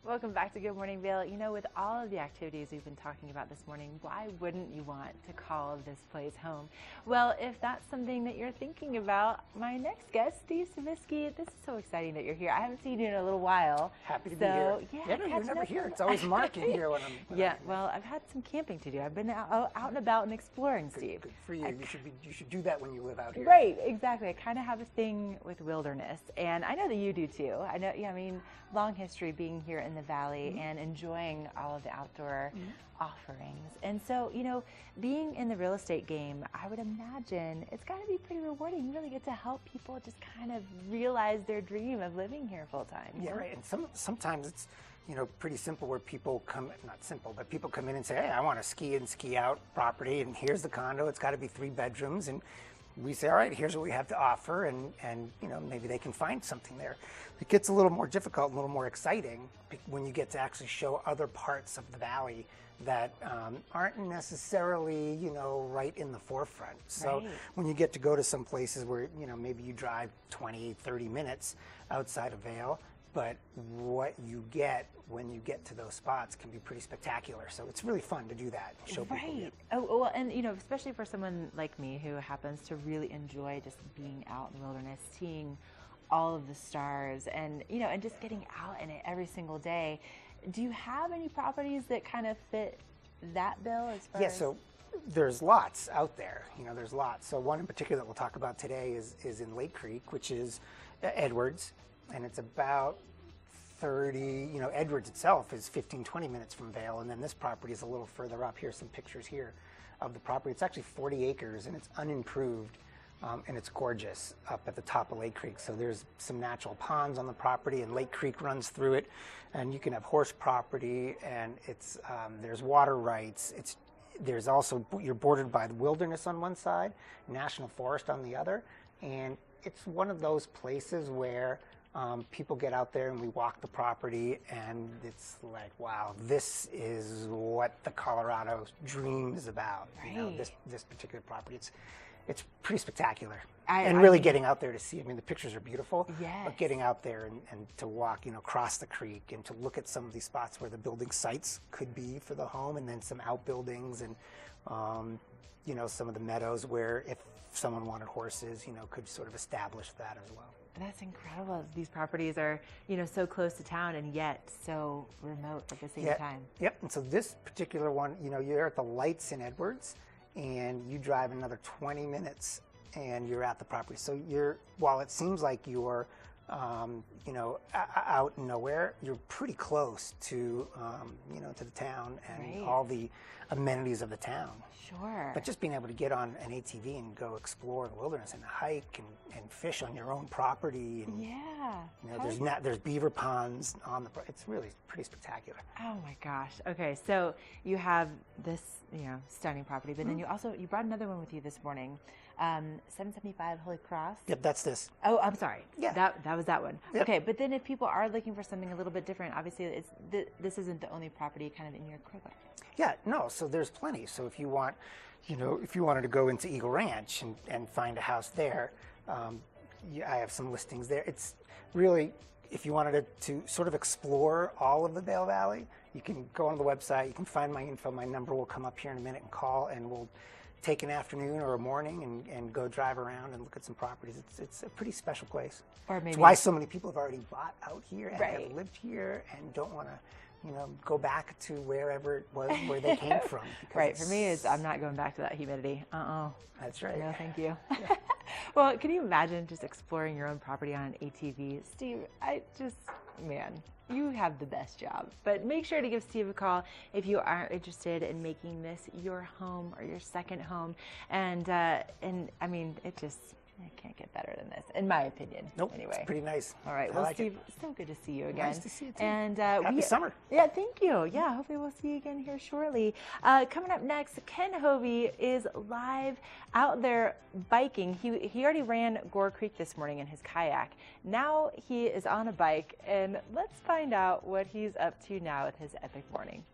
Welcome back to Good Morning Vail. You know, with all of the activities we've been talking about this morning, why wouldn't you want to call this place home? Well, if that's something that you're thinking about, my next guest, Steve Stavisky, this is so exciting that you're here. I haven't seen you in a little while. Happy to be here. Yeah, No, you're never here. It's always Mark in here when I'm Yeah, well, I've had some camping to do. I've been out and about and exploring, Steve. Good for you. You should do that when you live out here. Right, exactly. I kind of have a thing with wilderness, and I know that you do too. I know, yeah, I mean, long history being here in the Valley and enjoying all of the outdoor offerings. And so, you know, being in the real estate game, I would imagine it's got to be pretty rewarding. You really get to help people just kind of realize their dream of living here full time. Yeah, right. And sometimes it's, you know, pretty simple where people come, not simple, but people come in and say, hey, I want a ski in, ski out property, and here's the condo. It's got to be 3 bedrooms. And we say, all right, here's what we have to offer, and you know, maybe they can find something there. It gets a little more difficult, a little more exciting when you get to actually show other parts of the Valley that aren't necessarily, you know, right in the forefront. So when you get to go to some places where, you know, maybe you drive 20, 30 minutes outside of Vail, but what you get when you get to those spots can be pretty spectacular. So it's really fun to do that, show people. Right. Oh, well, and you know, especially for someone like me who happens to really enjoy just being out in the wilderness, seeing all of the stars, and you know, and just getting out in it every single day. Do you have any properties that kind of fit that bill as far as? So there's lots out there. You know, there's lots. So one in particular that we'll talk about today is in Lake Creek, which is Edwards. And it's about 30, you know, Edwards itself is 15, 20 minutes from Vail, and then this property is a little further up. Here's some pictures here of the property. It's actually 40 acres, and it's unimproved, and it's gorgeous up at the top of Lake Creek. So there's some natural ponds on the property, and Lake Creek runs through it, and you can have horse property, and it's there's water rights. There's also, you're bordered by the wilderness on one side, national forest on the other, and it's one of those places where people get out there and we walk the property, and it's like, wow, this is what the Colorado dream is about. Right. You know, this particular property, it's pretty spectacular. And really getting out there to see, I mean, the pictures are beautiful, but getting out there and to walk, you know, across the creek and to look at some of these spots where the building sites could be for the home, and then some outbuildings and, you know, some of the meadows where if someone wanted horses, you know, could sort of establish that as well. That's incredible. These properties are, you know, so close to town and yet so remote at the same time. Yep. And so this particular one, you know, you're at the lights in Edwards, and you drive another 20 minutes and you're at the property. So while it seems like you're, you know, out in nowhere, you're pretty close to, you know, to the town and all the amenities of the town. Sure. But just being able to get on an ATV and go explore the wilderness and hike and fish on your own property. And, you know, there's beaver ponds on the. It's really pretty spectacular. Oh my gosh. Okay, so you have this, you know, stunning property, but then you brought another one with you this morning, 775 Holy Cross. Yep, that's this. Oh, I'm sorry. Yeah, that was that one. Yep. Okay, but then if people are looking for something a little bit different, obviously this isn't the only property kind of in your quiver. Yeah, no, so there's plenty. So if you want, you know, if you wanted to go into Eagle Ranch and find a house there, I have some listings there. It's really, if you wanted to sort of explore all of the Vail Valley, you can go on the website, you can find my info, my number will come up here in a minute and call, and we'll take an afternoon or a morning and go drive around and look at some properties. It's a pretty special place. Or maybe it's why so many people have already bought out here and have lived here and don't want to, you know, go back to wherever it was where they came from. Right. For me, I'm not going back to that humidity. That's right. No, thank you. Well, can you imagine just exploring your own property on an ATV? Steve, man, you have the best job. But make sure to give Steve a call if you are interested in making this your home or your second home. And I mean, it can't get better than this, in my opinion. Nope. Anyway. It's pretty nice. All right. Well, Steve, so good to see you again. Nice to see you too. And happy summer. Yeah, thank you. Yeah, hopefully we'll see you again here shortly. Coming up next, Ken Hovey is live out there biking. He already ran Gore Creek this morning in his kayak. Now he is on a bike, and let's find out what he's up to now with his epic morning.